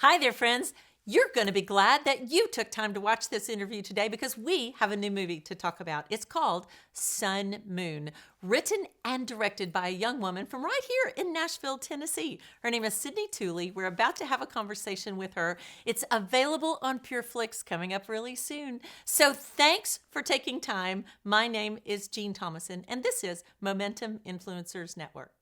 Hi there, friends. You're going to be glad that you took time to watch this interview today because we have a new movie to talk about. It's called Sun Moon, written and directed by a young woman from right here in Nashville, Tennessee. Her name is Sydney Tooley. We're about to have a conversation with her. It's available on PureFlix coming up really soon. So thanks for taking time. My name is Jean Thomason, and this is Momentum Influencers Network.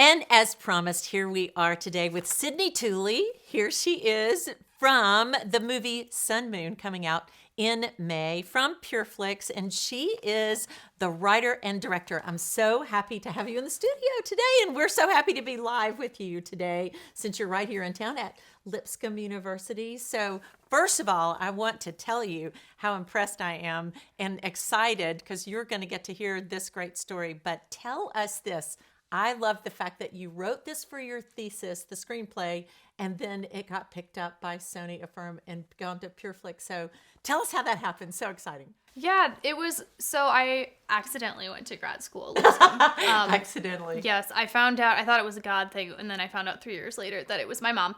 And as promised, here we are today with Sydney Tooley. Here she is from the movie Sun Moon, coming out in May from PureFlix, and she is the writer and director. I'm so happy to have you in the studio today, and we're so happy to be live with you today since you're right here in town at Lipscomb University. So first of all, I want to tell you how impressed I am and excited because you're going to get to hear this great story. But tell us this. I love the fact that you wrote this for your thesis, the screenplay, and then it got picked up by Sony Affirm and gone to PureFlix. So tell us how that happened. So exciting. Yeah, it was. So I accidentally went to grad school. Accidentally. Yes, I found out. I thought it was a God thing, and then I found out 3 years later that it was my mom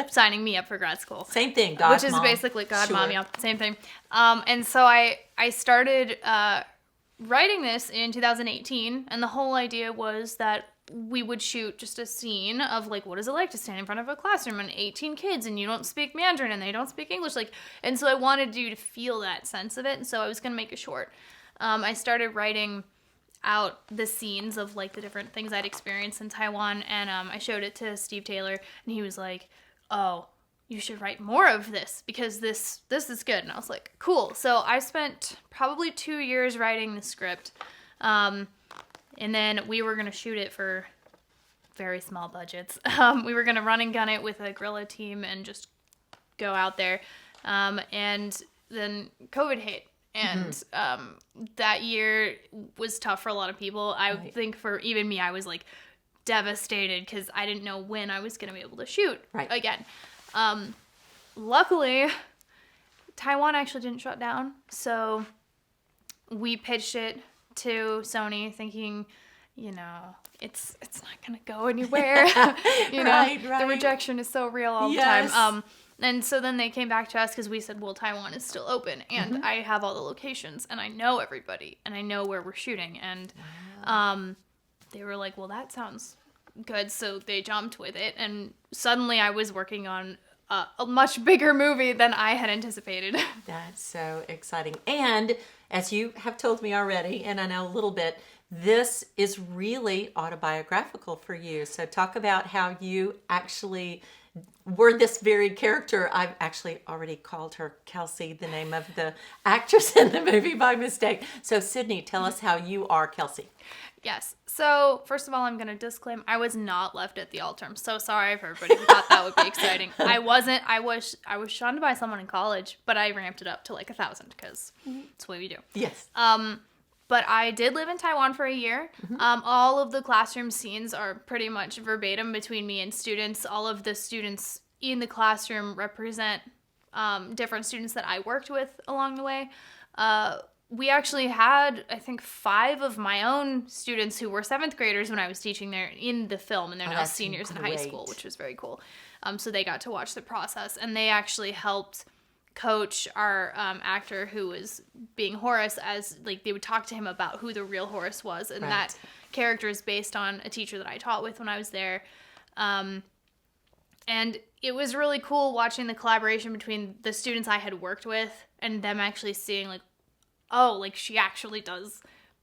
signing me up for grad school. Same thing, God, which is mom. basically God, Sure. mom. Yeah, same thing. And so I started writing this in 2018, and the whole idea was that we would shoot just a scene of like, what is it like to stand in front of a classroom and 18 kids and you don't speak Mandarin and they don't speak English, and so I wanted you to feel that sense of it, and so I was going to make a short. I started writing out the scenes of like the different things I'd experienced in Taiwan, and I showed it to Steve Taylor, and he was like, oh, you should write more of this because this is good. And I was like, cool. So I spent probably 2 years writing the script. And then we were going to shoot it for very small budgets. We were going to run and gun it with a guerrilla team and just go out there. And then COVID hit. And that year was tough for a lot of people. I think for even me, I was like devastated because I didn't know when I was going to be able to shoot again. Luckily, Taiwan actually didn't shut down, so we pitched it to Sony thinking, it's not gonna go anywhere. The rejection is so real all the time. And so then they came back to us because we said, well, Taiwan is still open, and I have all the locations, and I know everybody, and I know where we're shooting, and they were like, well, that sounds good, so they jumped with it, and suddenly I was working on a much bigger movie than I had anticipated. That's so exciting. And as you have told me already, and I know a little bit, this is really autobiographical for you. So talk about how you actually were this very character. I've actually already called her Kelsey, the name of the actress in the movie, by mistake. So Sydney, tell us how you are Kelsey. Yes. So first of all, I'm going to disclaim I was not left at the altar. I'm so sorry for everybody who thought that would be exciting. I wasn't. I was shunned by someone in college, but I ramped it up to like 1,000 because it's what we do. Yes. But I did live in Taiwan for a year. All of the classroom scenes are pretty much verbatim between me and students. All of the students in the classroom represent different students that I worked with along the way. We actually had, I think, 5 of my own students who were 7th graders when I was teaching there in the film, and they're now seniors in high school, which was very cool. So they got to watch the process, and they actually helped coach our actor who was being Horace, as like they would talk to him about who the real Horace was, and that character is based on a teacher that I taught with when I was there. And it was really cool watching the collaboration between the students I had worked with and them actually seeing like, oh, like she actually does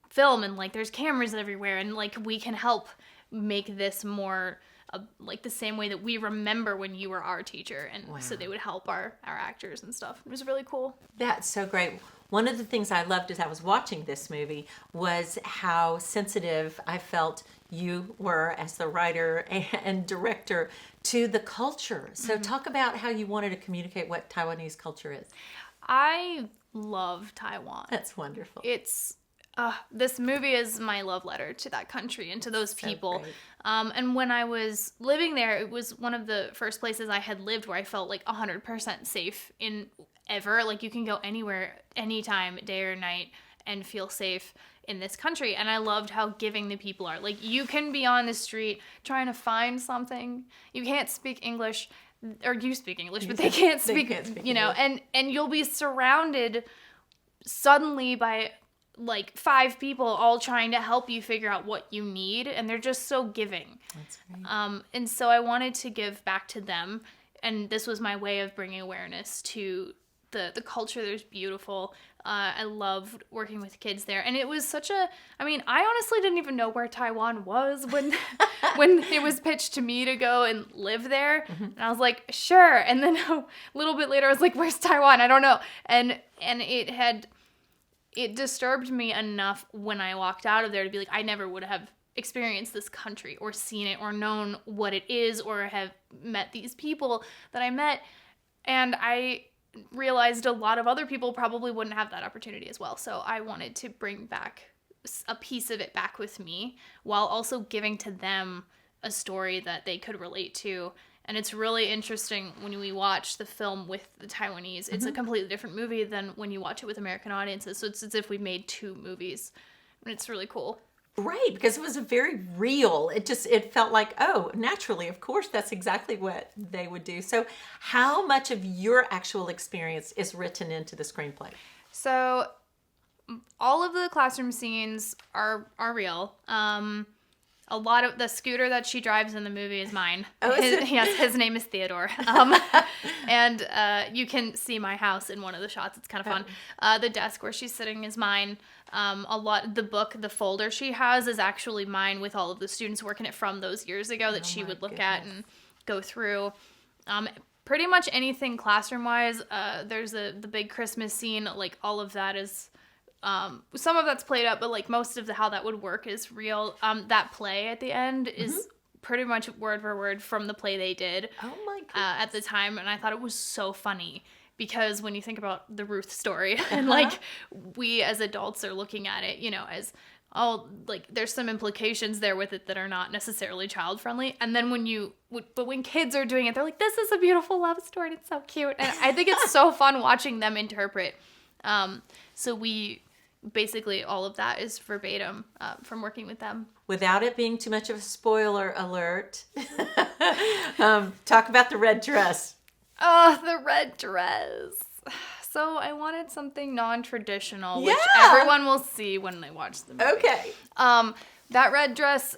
film, and like there's cameras everywhere, and like we can help make this more like the same way that we remember when you were our teacher, and so they would help our actors and stuff. It was really cool. That's so great. One of the things I loved as I was watching this movie was how sensitive I felt you were as the writer and director to the culture. So talk about how you wanted to communicate what Taiwanese culture is. I love Taiwan. That's wonderful. It's this movie is my love letter to that country and to those people. And when I was living there, it was one of the first places I had lived where I felt like 100% safe in ever. Like, you can go anywhere, anytime, day or night, and feel safe in this country. And I loved how giving the people are. Like, you can be on the street trying to find something. You can't speak English, or you speak English, but they can't speak, you know, and you'll be surrounded suddenly by like 5 people all trying to help you figure out what you need, and they're just so giving. That's great. And so I wanted to give back to them, and this was my way of bringing awareness to the culture. There's beautiful. I loved working with kids there, and it was such a, I mean, I honestly didn't even know where Taiwan was when when it was pitched to me to go and live there. And I was like, sure. And then a little bit later I was like, where's Taiwan? I don't know. And it disturbed me enough when I walked out of there to be like, I never would have experienced this country or seen it or known what it is or have met these people that I met. And I realized a lot of other people probably wouldn't have that opportunity as well. So I wanted to bring back a piece of it back with me while also giving to them a story that they could relate to. And it's really interesting when we watch the film with the Taiwanese. It's a completely different movie than when you watch it with American audiences. So it's as if we made 2 movies. And it's really cool. Right, because it was a very real. It felt like, oh, naturally, of course, that's exactly what they would do. So how much of your actual experience is written into the screenplay? So all of the classroom scenes are real. A lot of the scooter that she drives in the movie is mine. Oh, is it? Yes, his name is Theodore. And you can see my house in one of the shots. It's kind of fun. The desk where she's sitting is mine. The folder she has is actually mine with all of the students working it from those years ago that she would look at and go through. Pretty much anything classroom-wise. There's the big Christmas scene. Like, all of that is... some of that's played up, but like most of how that would work is real. That play at the end is pretty much word for word from the play they did at the time, and I thought it was so funny because when you think about the Ruth story and like we as adults are looking at it, you know, as like there's some implications there with it that are not necessarily child friendly, and then when kids are doing it, they're like, this is a beautiful love story, it's so cute, and I think it's so fun watching them interpret. So we basically all of that is verbatim from working with them. Without it being too much of a spoiler alert, talk about the red dress. Oh, the red dress. So I wanted something non-traditional, which Yeah. everyone will see when they watch the movie. Okay. That red dress,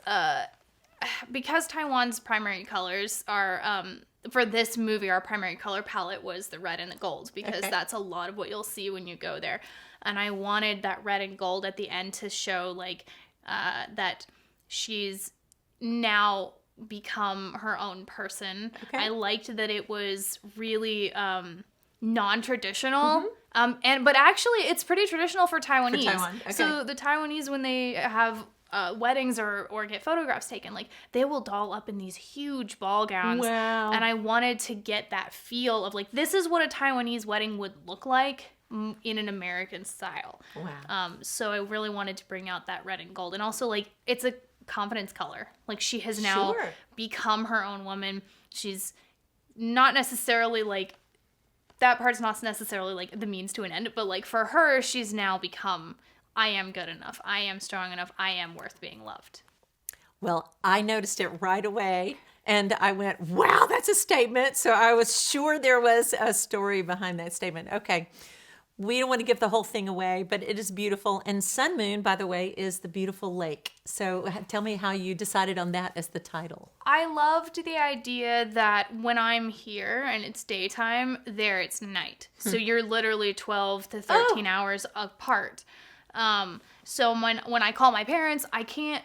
because Taiwan's primary colors are, for this movie, our primary color palette was the red and the gold, because that's a lot of what you'll see when you go there. And I wanted that red and gold at the end to show, like, that she's now become her own person. Okay. I liked that it was really non-traditional. But actually, it's pretty traditional for Taiwanese. For Taiwan. Okay. So the Taiwanese, when they have weddings or get photographs taken, like, they will doll up in these huge ball gowns. Wow. And I wanted to get that feel of, like, this is what a Taiwanese wedding would look like in an American style. Wow. So I really wanted to bring out that red and gold. And also, like, it's a confidence color. Like, she has now become her own woman. She's not necessarily, like, that part's not necessarily, like, the means to an end, but, like, for her, she's now become, I am good enough. I am strong enough. I am worth being loved. Well, I noticed it right away, and I went, wow, that's a statement. So I was sure there was a story behind that statement. Okay. We don't want to give the whole thing away, but it is beautiful. And Sun Moon, by the way, is the beautiful lake. So tell me how you decided on that as the title. I loved the idea that when I'm here and it's daytime, there it's night. So you're literally 12 to 13 hours apart. So when I call my parents, I can't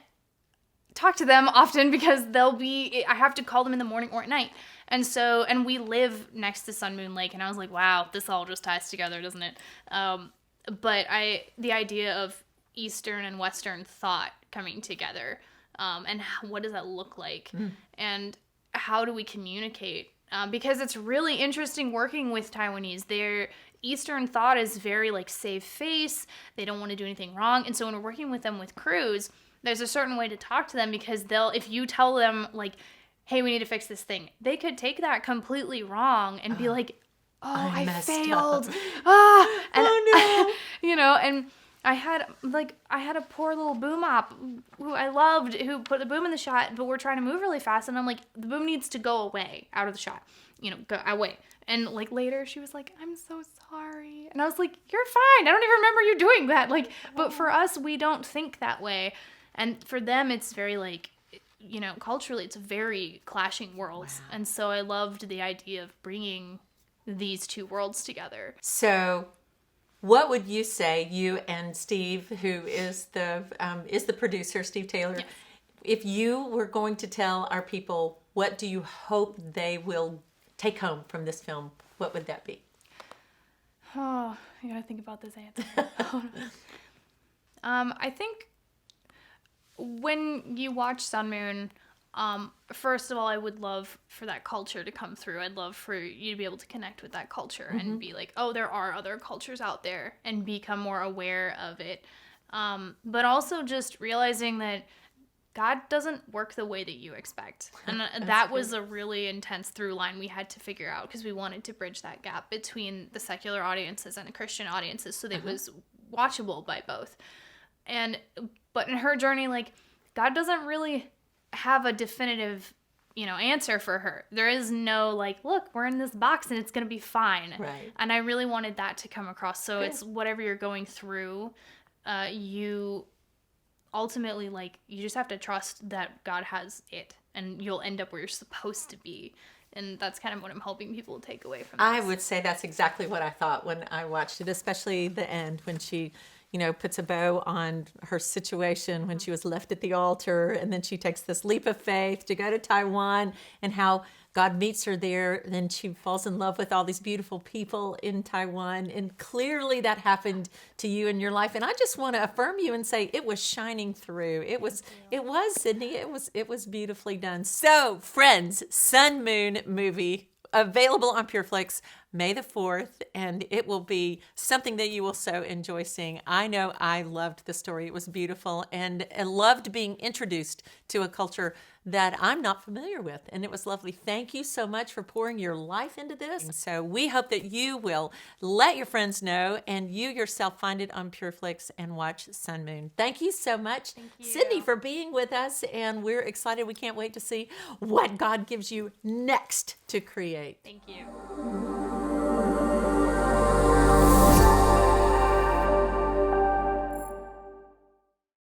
talk to them often because I have to call them in the morning or at night. And we live next to Sun Moon Lake, and I was like, wow, this all just ties together, doesn't it? But the idea of Eastern and Western thought coming together, and what does that look like? And how do we communicate? Because it's really interesting working with Taiwanese. Their Eastern thought is very, like, save face. They don't want to do anything wrong. And so when we're working with them with crews, there's a certain way to talk to them, because if you tell them, like, hey, we need to fix this thing, they could take that completely wrong and be like, I messed failed. up. And Oh, and I had a poor little boom op who I loved, who put the boom in the shot, but we're trying to move really fast, and I'm like, the boom needs to go away out of the shot, go away. And like later she was like, I'm so sorry, and I was like, you're fine. I don't even remember you doing that. Like, but for us, we don't think that way, and for them, it's very like, culturally, it's very clashing worlds, and so I loved the idea of bringing these two worlds together. So, what would you say, you and Steve, who is the producer, Steve Taylor, Yes. if you were going to tell our people, what do you hope they will take home from this film? What would that be? Oh, I gotta think about this answer. I think when you watch Sun Moon, first of all, I would love for that culture to come through. I'd love for you to be able to connect with that culture and be like, oh, there are other cultures out there, and become more aware of it. But also just realizing that God doesn't work the way that you expect. And that was a really intense through line we had to figure out, because we wanted to bridge that gap between the secular audiences and the Christian audiences so that it was watchable by both. But in her journey, like, God doesn't really have a definitive, answer for her. There is no like, look, we're in this box and it's going to be fine. Right. And I really wanted that to come across. So it's whatever you're going through, you ultimately, like, you just have to trust that God has it, and you'll end up where you're supposed to be. And that's kind of what I'm hoping people take away from this. I would say that's exactly what I thought when I watched it, especially the end when she, puts a bow on her situation when she was left at the altar, and then she takes this leap of faith to go to Taiwan, and how God meets her there. Then she falls in love with all these beautiful people in Taiwan, and clearly that happened to you in your life. And I just want to affirm you and say it was shining through. It was, Sydney. It was beautifully done. So, friends, Sun Moon movie, available on PureFlix May the 4th, and it will be something that you will so enjoy seeing. I know I loved the story. It was beautiful, and I loved being introduced to a culture that I'm not familiar with, and it was lovely. Thank you so much for pouring your life into this. So we hope that you will let your friends know, and you yourself find it on PureFlix and watch Sun Moon. Thank you so much, Sydney, for being with us, and we're excited. We can't wait to see what God gives you next to create. Thank you.